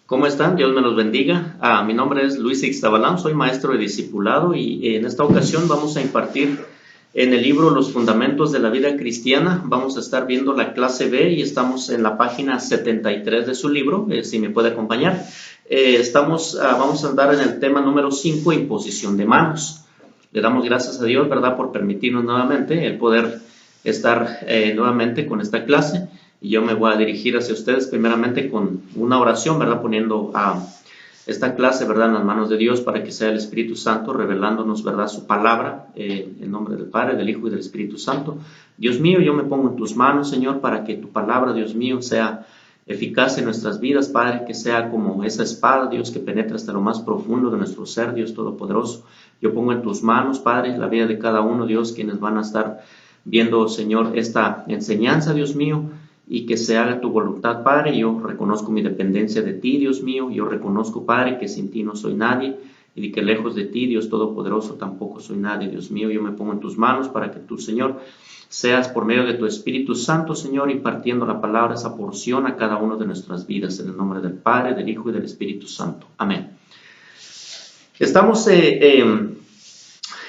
¿Cómo están? Dios me los bendiga. Mi nombre es Luis Ixtabalán, soy maestro de discipulado y en esta ocasión vamos a impartir en el libro Los Fundamentos de la Vida Cristiana. Vamos a estar viendo la clase B y estamos en la página 73 de su libro, si me puede acompañar. Vamos a andar en el tema número 5, imposición de manos. Le damos gracias a Dios, ¿verdad?, por permitirnos nuevamente el poder estar nuevamente con esta clase. Y yo me voy a dirigir hacia ustedes primeramente con una oración, ¿verdad?, poniendo a esta clase, ¿verdad?, en las manos de Dios para que sea el Espíritu Santo revelándonos, ¿verdad?, su palabra, en nombre del Padre, del Hijo y del Espíritu Santo. Dios mío, yo me pongo en tus manos, Señor, para que tu palabra, Dios mío, sea eficaz en nuestras vidas, Padre, que sea como esa espada, Dios, que penetra hasta lo más profundo de nuestro ser, Dios Todopoderoso. Yo pongo en tus manos, Padre, la vida de cada uno, Dios, quienes van a estar viendo, Señor, esta enseñanza, Dios mío, y que se haga tu voluntad, Padre. Yo reconozco mi dependencia de ti, Dios mío. Yo reconozco, Padre, que sin ti no soy nadie y que lejos de ti, Dios Todopoderoso, tampoco soy nadie, Dios mío. Yo me pongo en tus manos para que tú, Señor, seas por medio de tu Espíritu Santo, Señor, impartiendo la palabra, esa porción a cada uno de nuestras vidas, en el nombre del Padre, del Hijo y del Espíritu Santo. Amén. Estamos en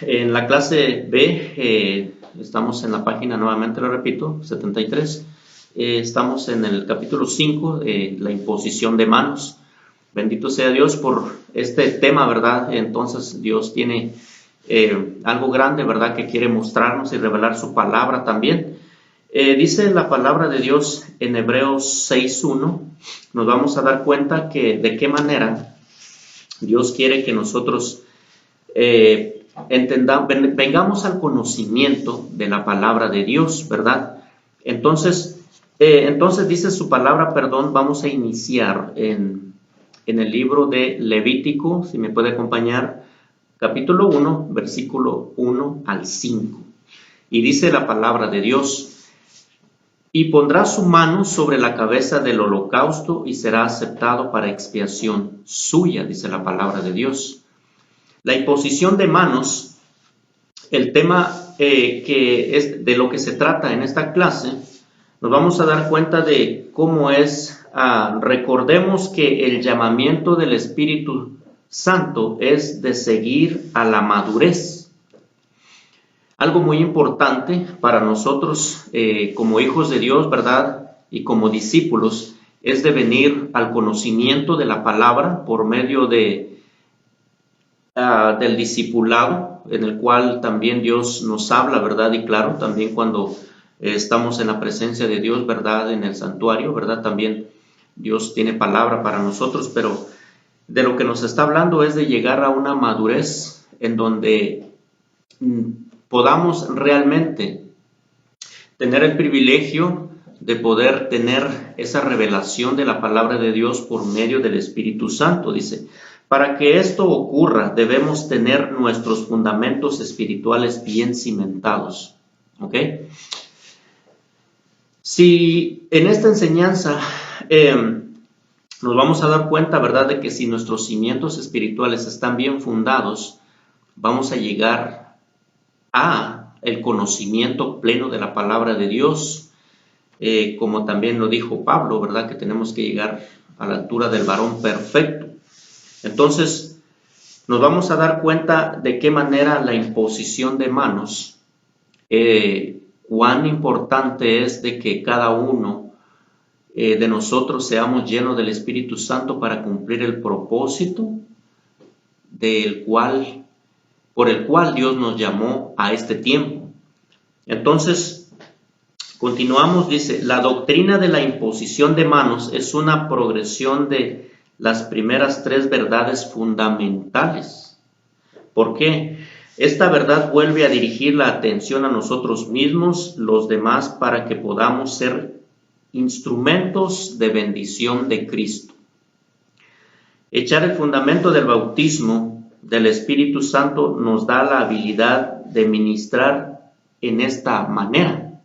la clase B, estamos en la página, nuevamente lo repito, 73. Estamos en el capítulo 5, la imposición de manos. Bendito sea Dios por este tema, ¿verdad? Entonces Dios tiene algo grande, ¿verdad?, que quiere mostrarnos y revelar su palabra también. Dice la palabra de Dios en Hebreos 6:1, nos vamos a dar cuenta que de qué manera Dios quiere que nosotros vengamos al conocimiento de la palabra de Dios, ¿verdad? Entonces dice su palabra, vamos a iniciar en el libro de Levítico, si me puede acompañar, capítulo 1, versículo 1 al 5. Y dice la palabra de Dios: y pondrá su mano sobre la cabeza del holocausto y será aceptado para expiación suya, dice la palabra de Dios. La imposición de manos, el tema que es de lo que se trata en esta clase, nos vamos a dar cuenta de cómo es. Recordemos que el llamamiento del Espíritu Santo es de seguir a la madurez. Algo muy importante para nosotros como hijos de Dios, ¿verdad?, y como discípulos, es de venir al conocimiento de la palabra por medio del discipulado, en el cual también Dios nos habla, ¿verdad? Y claro, también cuando estamos en la presencia de Dios, ¿verdad?, en el santuario, ¿verdad?, también Dios tiene palabra para nosotros, pero de lo que nos está hablando es de llegar a una madurez en donde podamos realmente tener el privilegio de poder tener esa revelación de la palabra de Dios por medio del Espíritu Santo. Dice, para que esto ocurra, debemos tener nuestros fundamentos espirituales bien cimentados. ¿Ok? Si en esta enseñanza nos vamos a dar cuenta, ¿verdad?, de que si nuestros cimientos espirituales están bien fundados, vamos a llegar a el conocimiento pleno de la palabra de Dios, como también lo dijo Pablo, ¿verdad?, que tenemos que llegar a la altura del varón perfecto. Entonces, nos vamos a dar cuenta de qué manera la imposición de manos, cuán importante es de que cada uno de nosotros seamos llenos del Espíritu Santo para cumplir el propósito por el cual Dios nos llamó a este tiempo. Entonces, continuamos, dice, la doctrina de la imposición de manos es una progresión de las primeras 3 verdades fundamentales. ¿Por qué? Esta verdad vuelve a dirigir la atención a nosotros mismos, los demás, para que podamos ser instrumentos de bendición de Cristo. Echar el fundamento del bautismo del Espíritu Santo nos da la habilidad de ministrar en esta manera.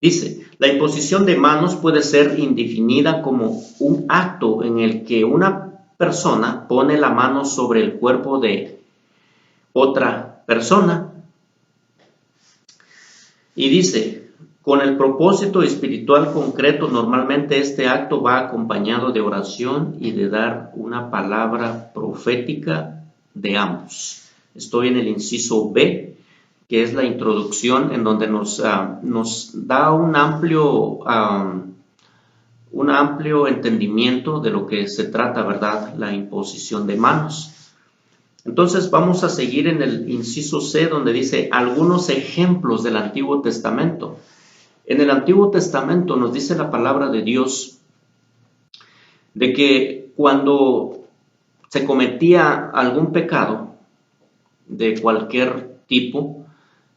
Dice, la imposición de manos puede ser indefinida como un acto en el que una persona pone la mano sobre el cuerpo de otra persona. Y dice, Con el propósito espiritual concreto, normalmente este acto va acompañado de oración y de dar una palabra profética de ambos. Estoy en el inciso B, que es la introducción, en donde nos da un amplio entendimiento de lo que se trata, ¿verdad? La imposición de manos. Entonces vamos a seguir en el inciso C, donde dice algunos ejemplos del Antiguo Testamento. En el Antiguo Testamento nos dice la palabra de Dios de que cuando se cometía algún pecado de cualquier tipo,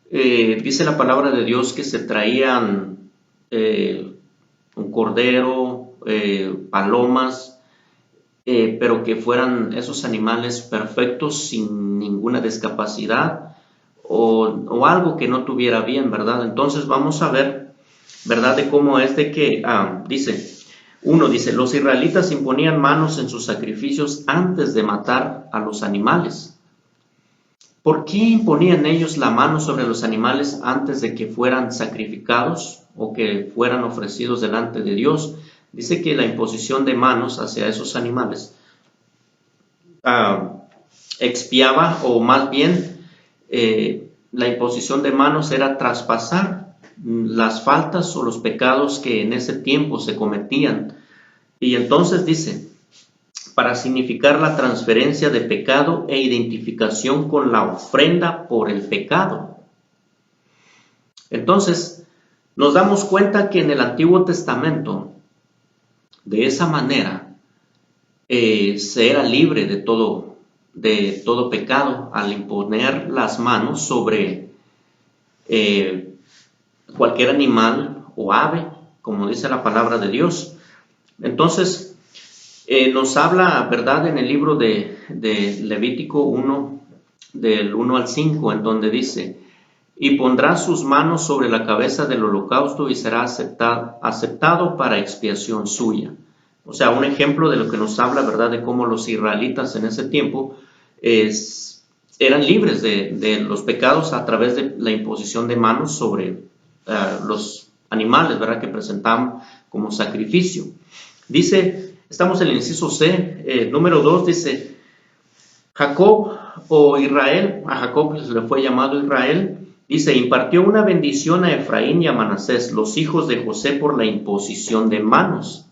dice la palabra de Dios que se traían un cordero, palomas, pero que fueran esos animales perfectos sin ninguna discapacidad o algo que no tuviera bien, ¿verdad? Entonces vamos a ver, ¿verdad? De cómo es de que, dice, los israelitas imponían manos en sus sacrificios antes de matar a los animales. ¿Por qué imponían ellos la mano sobre los animales antes de que fueran sacrificados o que fueran ofrecidos delante de Dios? Dice que la imposición de manos hacia esos animales expiaba, o más bien la imposición de manos era traspasar las faltas o los pecados que en ese tiempo se cometían. Y entonces dice, para significar la transferencia de pecado e identificación con la ofrenda por el pecado. Entonces, nos damos cuenta que en el Antiguo Testamento, de esa manera, se era libre de todo pecado al imponer las manos sobre cualquier animal o ave, como dice la palabra de Dios. Entonces, nos habla, ¿verdad?, en el libro de Levítico 1, del 1 al 5, en donde dice, y pondrá sus manos sobre la cabeza del holocausto y será aceptado para expiación suya. O sea, un ejemplo de lo que nos habla, ¿verdad?, de cómo los israelitas en ese tiempo eran libres de los pecados a través de la imposición de manos sobre los animales, ¿verdad?, que presentaban como sacrificio. Dice, estamos en el inciso C, número 2, dice, Jacob o Israel, a Jacob se le fue llamado Israel, dice, impartió una bendición a Efraín y a Manasés, los hijos de José, por la imposición de manos.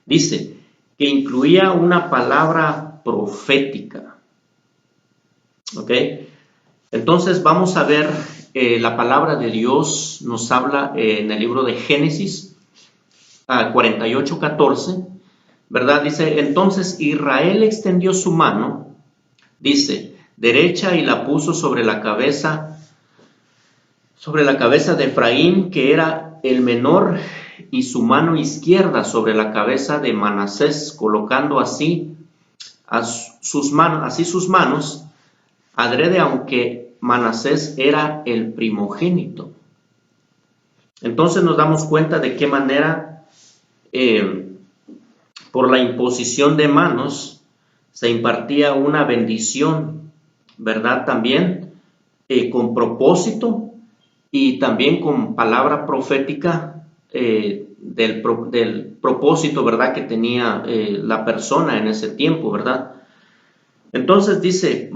Dice, que incluía una palabra profética. ¿Ok? Entonces vamos a ver, la palabra de Dios nos habla en el libro de Génesis 48:14, ¿verdad? Dice, entonces Israel extendió su mano, dice, derecha, y la puso sobre la cabeza de Efraín, que era el menor, y su mano izquierda sobre la cabeza de Manasés, colocando así sus manos adrede, aunque Manasés era el primogénito. Entonces nos damos cuenta de qué manera por la imposición de manos se impartía una bendición, ¿verdad? También con propósito y también con palabra profética del propósito, ¿verdad?, que tenía la persona en ese tiempo, ¿verdad? Entonces dice,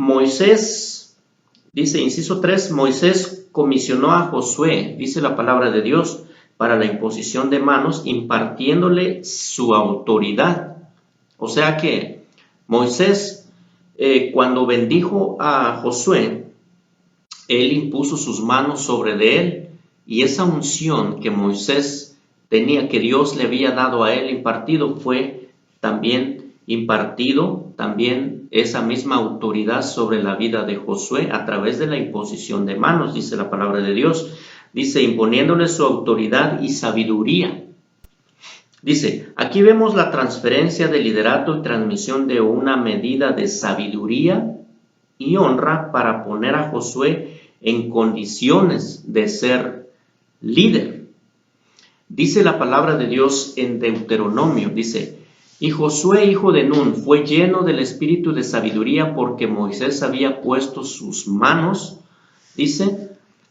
inciso 3, Moisés comisionó a Josué, dice la palabra de Dios, para la imposición de manos, impartiéndole su autoridad. O sea que Moisés, cuando bendijo a Josué, él impuso sus manos sobre de él, y esa unción que Moisés tenía, que Dios le había dado a él impartido, fue también impartido también esa misma autoridad sobre la vida de Josué a través de la imposición de manos, dice la palabra de Dios. Dice, imponiéndole su autoridad y sabiduría. Dice, aquí vemos la transferencia de liderato y transmisión de una medida de sabiduría y honra para poner a Josué en condiciones de ser líder. Dice la palabra de Dios en Deuteronomio, dice, y Josué, hijo de Nun, fue lleno del espíritu de sabiduría porque Moisés había puesto sus manos, dice,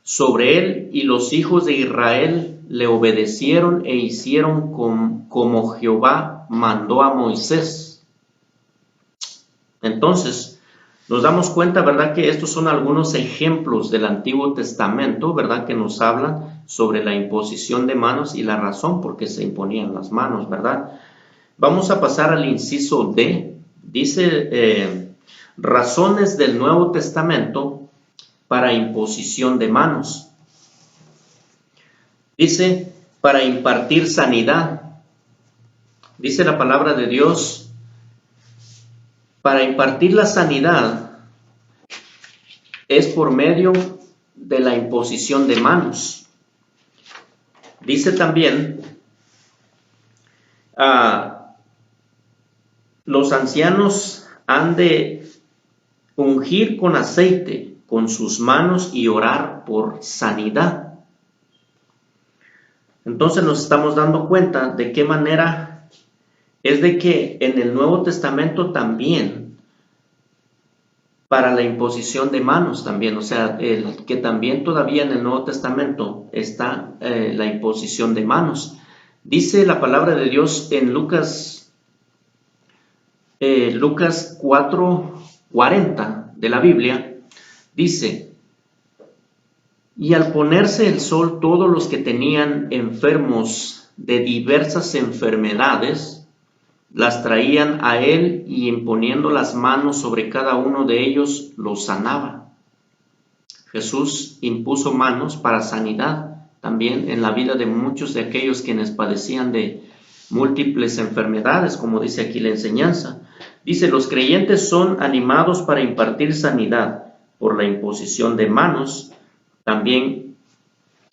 sobre él, y los hijos de Israel le obedecieron e hicieron como Jehová mandó a Moisés. Entonces, nos damos cuenta, ¿verdad?, que estos son algunos ejemplos del Antiguo Testamento, ¿verdad?, que nos hablan sobre la imposición de manos y la razón por qué se imponían las manos, ¿verdad? Vamos a pasar al inciso D. Dice, razones del Nuevo Testamento para imposición de manos. Dice, para impartir sanidad. Dice la palabra de Dios, para impartir la sanidad es por medio de la imposición de manos. Dice también, los ancianos han de ungir con aceite con sus manos y orar por sanidad. Entonces nos estamos dando cuenta de qué manera es de que en el Nuevo Testamento también, para la imposición de manos también, o sea, que también todavía en el Nuevo Testamento está la imposición de manos. Dice la palabra de Dios en Lucas 4:40 de la Biblia, dice, y al ponerse el sol, todos los que tenían enfermos de diversas enfermedades, las traían a él, y imponiendo las manos sobre cada uno de ellos, los sanaba. Jesús impuso manos para sanidad también en la vida de muchos de aquellos quienes padecían de múltiples enfermedades, como dice aquí la enseñanza. Dice, los creyentes son animados para impartir sanidad por la imposición de manos. También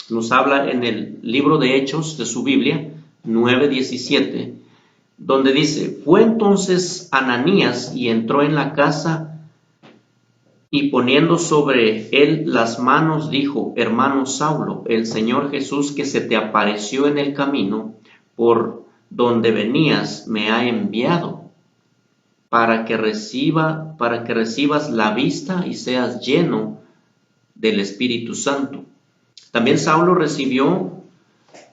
nos habla en el libro de Hechos de su Biblia, 9:17, donde dice, fue entonces Ananías y entró en la casa, y poniendo sobre él las manos, dijo, hermano Saulo, el Señor Jesús que se te apareció en el camino por donde venías me ha enviado para que recibas la vista y seas lleno del Espíritu Santo. También Saulo recibió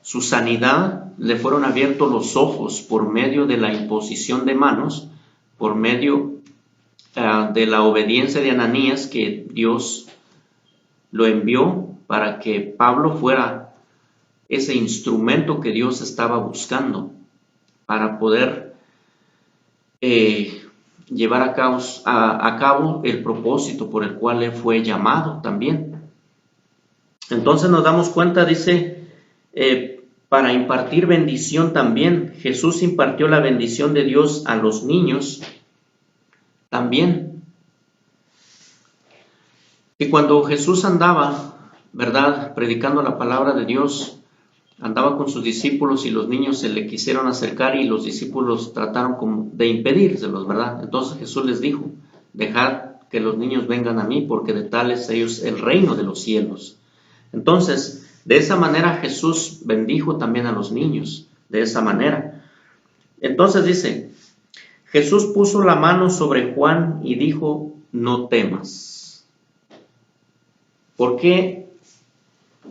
su sanidad, le fueron abiertos los ojos por medio de la imposición de manos, por medio de la obediencia de Ananías, que Dios lo envió para que Pablo fuera ese instrumento que Dios estaba buscando para poder llevar a cabo el propósito por el cual él fue llamado también. Entonces nos damos cuenta, dice, para impartir bendición también. Jesús impartió la bendición de Dios a los niños también. Y cuando Jesús andaba, ¿verdad?, predicando la palabra de Dios, andaba con sus discípulos y los niños se le quisieron acercar y los discípulos trataron como de impedírselos, ¿verdad? Entonces Jesús les dijo, dejad que los niños vengan a mí, porque de tales ellos el reino de los cielos. Entonces, de esa manera Jesús bendijo también a los niños, de esa manera. Entonces dice, Jesús puso la mano sobre Juan y dijo, no temas. Porque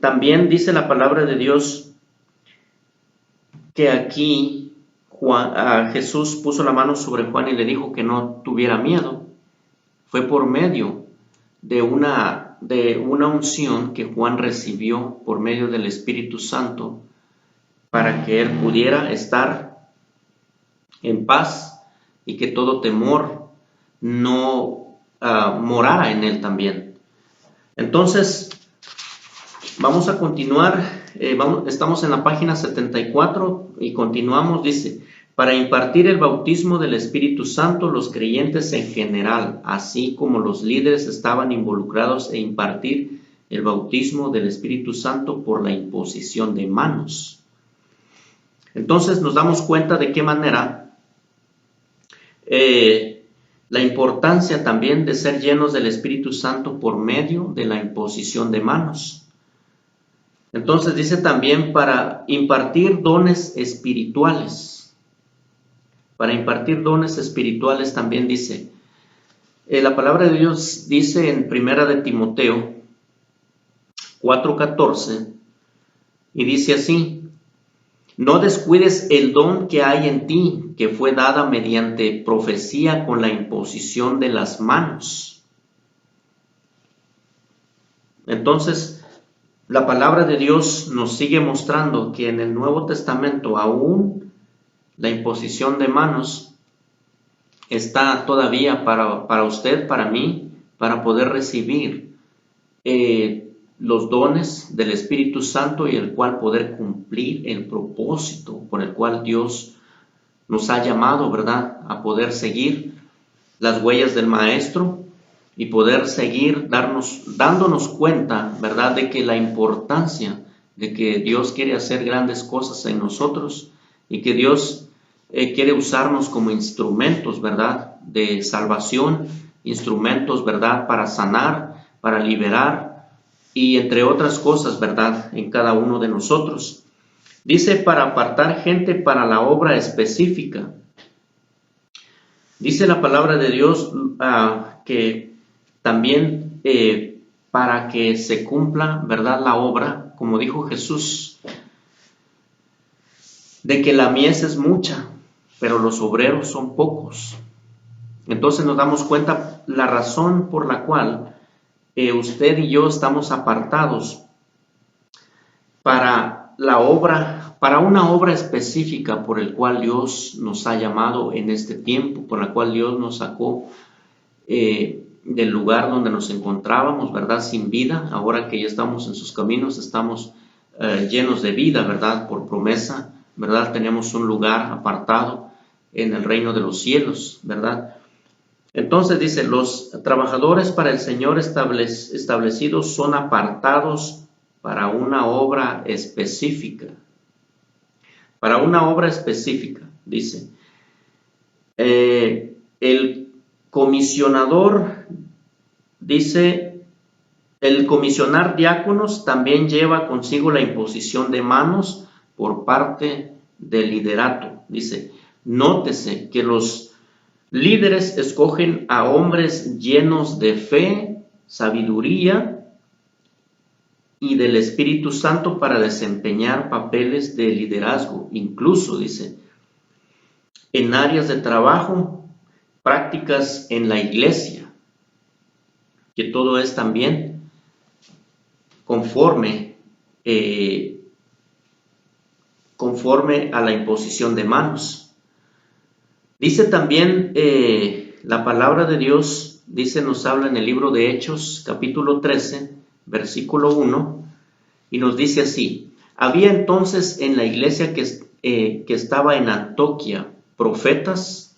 también dice la palabra de Dios que aquí Jesús puso la mano sobre Juan y le dijo que no tuviera miedo. Fue por medio de una unción que Juan recibió por medio del Espíritu Santo para que él pudiera estar en paz y que todo temor no morara en él también. Entonces, vamos a continuar. Estamos en la página 74 y continuamos. Dice, para impartir el bautismo del Espíritu Santo, los creyentes en general, así como los líderes, estaban involucrados en impartir el bautismo del Espíritu Santo por la imposición de manos. Entonces nos damos cuenta de qué manera la importancia también de ser llenos del Espíritu Santo por medio de la imposición de manos. Entonces dice también para impartir dones espirituales. Para impartir dones espirituales también dice, la palabra de Dios dice en 1 de Timoteo 4:14, y dice así: no descuides el don que hay en ti, que fue dada mediante profecía con la imposición de las manos. Entonces, la palabra de Dios nos sigue mostrando que en el Nuevo Testamento aún la imposición de manos está todavía para usted, para mí, para poder recibir los dones del Espíritu Santo y el cual poder cumplir el propósito por el cual Dios nos ha llamado, ¿verdad? A poder seguir las huellas del Maestro y poder seguir dándonos cuenta, ¿verdad?, de que la importancia de que Dios quiere hacer grandes cosas en nosotros y que Dios quiere usarnos como instrumentos, ¿verdad?, de salvación, instrumentos, ¿verdad?, para sanar, para liberar y entre otras cosas, ¿verdad?, en cada uno de nosotros. Dice, para apartar gente para la obra específica. Dice la palabra de Dios que también para que se cumpla, ¿verdad?, la obra, como dijo Jesús, de que la mies es mucha, pero los obreros son pocos. Entonces nos damos cuenta la razón por la cual usted y yo estamos apartados para la obra, para una obra específica por el cual Dios nos ha llamado en este tiempo, por la cual Dios nos sacó del lugar donde nos encontrábamos, ¿verdad?, sin vida. Ahora que ya estamos en sus caminos, estamos llenos de vida, ¿verdad?, por promesa, ¿verdad? Tenemos un lugar apartado en el reino de los cielos, ¿verdad? Entonces dice, los trabajadores para el Señor establecidos son apartados para una obra específica. Para una obra específica, dice. El comisionador, dice, el comisionar diáconos también lleva consigo la imposición de manos por parte del liderato. Dice, nótese que los líderes escogen a hombres llenos de fe, sabiduría y del Espíritu Santo para desempeñar papeles de liderazgo, incluso, dice, en áreas de trabajo, prácticas en la iglesia, que todo es también conforme a la imposición de manos. Dice también la palabra de Dios, dice, nos habla en el libro de Hechos, capítulo 13, versículo 1, y nos dice así: había entonces en la iglesia que estaba en Antioquía profetas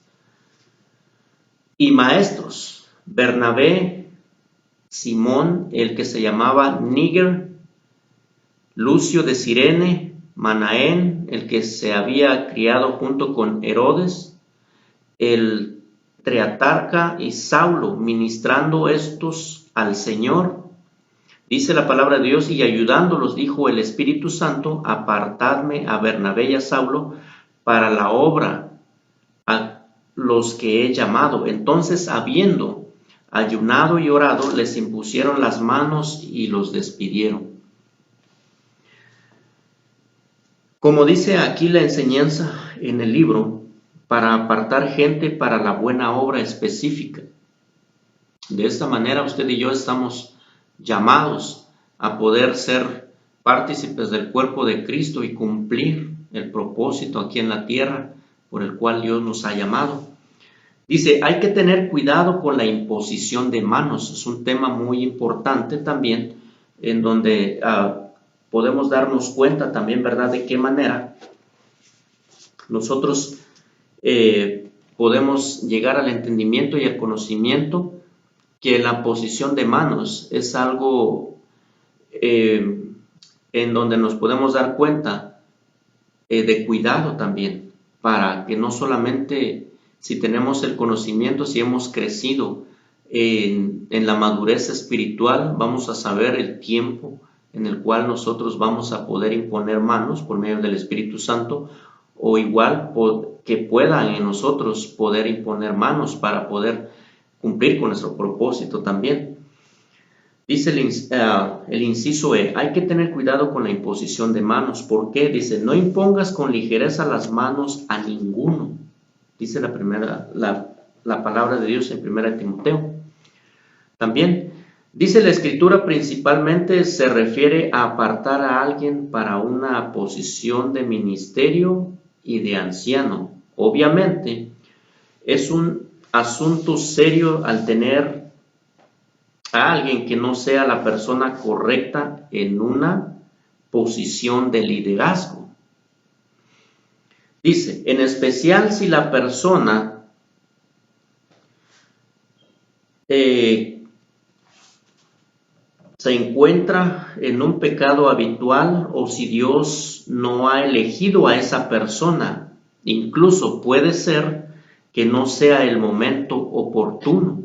y maestros, Bernabé, Simón, el que se llamaba Níger, Lucio de Cirene, Manaén, el que se había criado junto con Herodes, el Tetrarca y Saulo, ministrando estos al Señor. Dice la palabra de Dios, y ayudándolos dijo el Espíritu Santo, apartadme a Bernabé y a Saulo para la obra a los que he llamado. Entonces, habiendo ayunado y orado, les impusieron las manos y los despidieron. Como dice aquí la enseñanza en el libro, para apartar gente para la buena obra específica. De esta manera usted y yo estamos llamados a poder ser partícipes del cuerpo de Cristo y cumplir el propósito aquí en la tierra por el cual Dios nos ha llamado. Dice, hay que tener cuidado con la imposición de manos. Es un tema muy importante también, en donde podemos darnos cuenta también, ¿verdad?, de qué manera nosotros podemos llegar al entendimiento y al conocimiento que la posición de manos es algo en donde nos podemos dar cuenta de cuidado también, para que no solamente si tenemos el conocimiento, si hemos crecido en la madurez espiritual, vamos a saber el tiempo en el cual nosotros vamos a poder imponer manos por medio del Espíritu Santo, o igual que puedan en nosotros poder imponer manos para poder cumplir con nuestro propósito también. Dice el inciso E, hay que tener cuidado con la imposición de manos. ¿Por qué? Dice, no impongas con ligereza las manos a ninguno. Dice la palabra de Dios en 1 Timoteo. También dice la Escritura, principalmente se refiere a apartar a alguien para una posición de ministerio y de anciano. Obviamente, es un asunto serio al tener a alguien que no sea la persona correcta en una posición de liderazgo. Dice, en especial si la persona se encuentra en un pecado habitual o si Dios no ha elegido a esa persona. Incluso puede ser que no sea el momento oportuno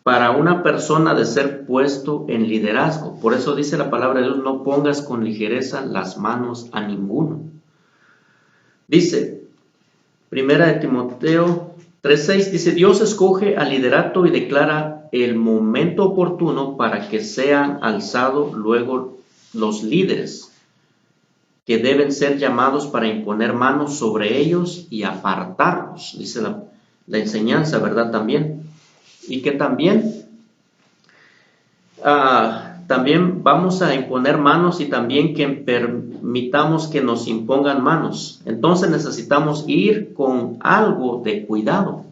para una persona de ser puesto en liderazgo. Por eso dice la palabra de Dios, no pongas con ligereza las manos a ninguno. Dice, 1 Timoteo 3:6, dice, Dios escoge al liderato y declara el momento oportuno para que sean alzados luego los líderes, que deben ser llamados para imponer manos sobre ellos y apartarlos. Dice la enseñanza, ¿verdad? También. Y que también vamos a imponer manos y también que permitamos que nos impongan manos. Entonces necesitamos ir con algo de cuidado,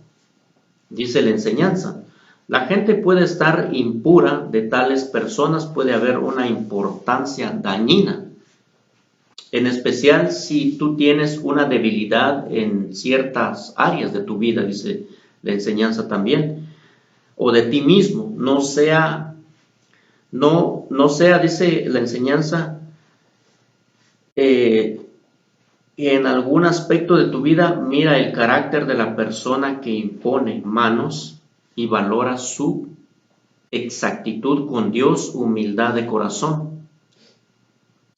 dice la enseñanza. La gente puede estar impura, de tales personas puede haber una importancia dañina, en especial si tú tienes una debilidad en ciertas áreas de tu vida, dice la enseñanza también, o de ti mismo, no sea, dice la enseñanza, en algún aspecto de tu vida, mira el carácter de la persona que impone manos y valora su exactitud con Dios, humildad de corazón.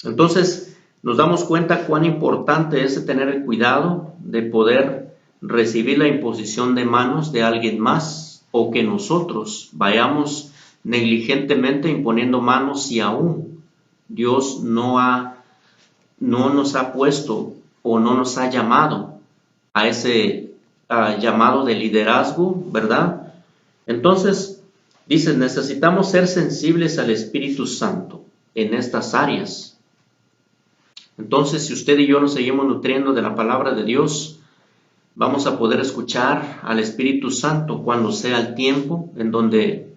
Entonces, nos damos cuenta cuán importante es tener el cuidado de poder recibir la imposición de manos de alguien más, o que nosotros vayamos negligentemente imponiendo manos si aún Dios no nos ha puesto o no nos ha llamado a ese llamado de liderazgo, ¿verdad? Entonces, dice, necesitamos ser sensibles al Espíritu Santo en estas áreas. Entonces, si usted y yo nos seguimos nutriendo de la palabra de Dios, vamos a poder escuchar al Espíritu Santo cuando sea el tiempo en donde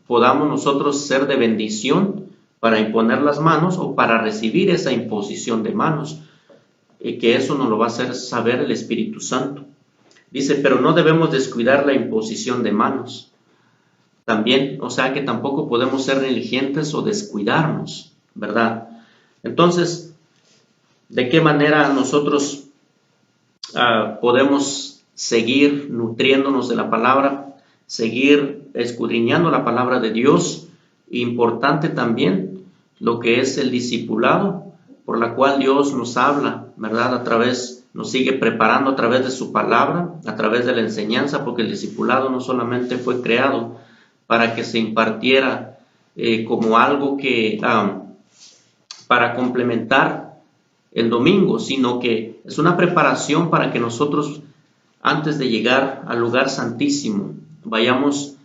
podamos nosotros ser de bendición para imponer las manos o para recibir esa imposición de manos, y que eso nos lo va a hacer saber el Espíritu Santo. Dice, pero no debemos descuidar la imposición de manos. También, o sea que tampoco podemos ser negligentes o descuidarnos, ¿verdad? Entonces, ¿de qué manera nosotros podemos seguir nutriéndonos de la palabra, seguir escudriñando la palabra de Dios? Importante también lo que es el discipulado, por la cual Dios nos habla, ¿verdad? Nos sigue preparando a través de su palabra, a través de la enseñanza, porque el discipulado no solamente fue creado para que se impartiera como algo que para complementar el domingo, sino que es una preparación para que nosotros, antes de llegar al lugar santísimo, vayamos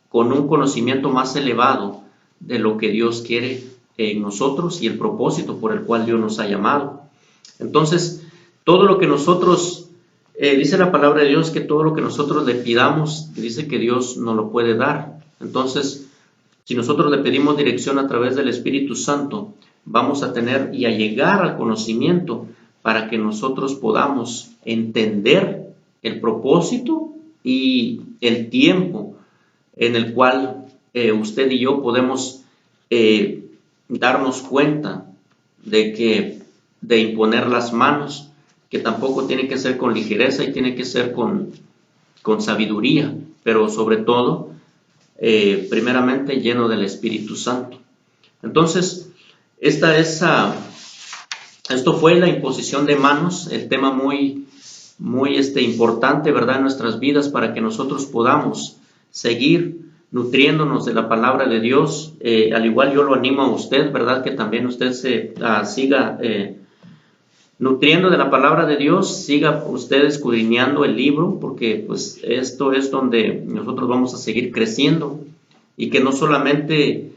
con un conocimiento más elevado de lo que Dios quiere en nosotros y el propósito por el cual Dios nos ha llamado. Entonces, todo lo que nosotros, dice la palabra de Dios, que todo lo que nosotros le pidamos, dice que Dios nos lo puede dar. Entonces, si nosotros le pedimos dirección a través del Espíritu Santo, vamos a tener y a llegar al conocimiento para que nosotros podamos entender el propósito y el tiempo en el cual usted y yo podemos darnos cuenta de imponer las manos, que tampoco tiene que ser con ligereza y tiene que ser con sabiduría, pero sobre todo, primeramente lleno del Espíritu Santo. Entonces, esto fue la imposición de manos, el tema muy importante, ¿verdad?, en nuestras vidas, para que nosotros podamos seguir nutriéndonos de la palabra de Dios. Al igual yo lo animo a usted, ¿verdad? Que también usted se siga nutriendo de la palabra de Dios, siga usted escudriñando el libro, porque pues esto es donde nosotros vamos a seguir creciendo, y que no solamente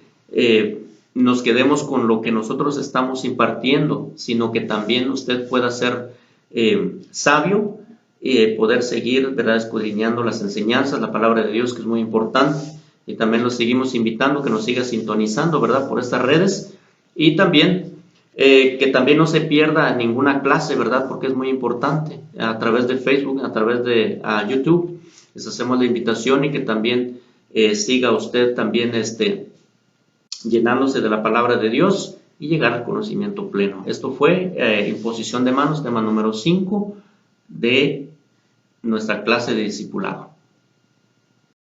nos quedemos con lo que nosotros estamos impartiendo, sino que también usted pueda ser sabio, poder seguir, ¿verdad?, escudriñando las enseñanzas, la palabra de Dios, que es muy importante. Y también los seguimos invitando que nos siga sintonizando, ¿verdad?, por estas redes, y también que también no se pierda ninguna clase, ¿verdad?, porque es muy importante, a través de Facebook, a través de YouTube. Les hacemos la invitación, y que también siga usted también llenándose de la palabra de Dios y llegar al conocimiento pleno. Esto fue imposición de manos, tema número 5 de nuestra clase de discipulado.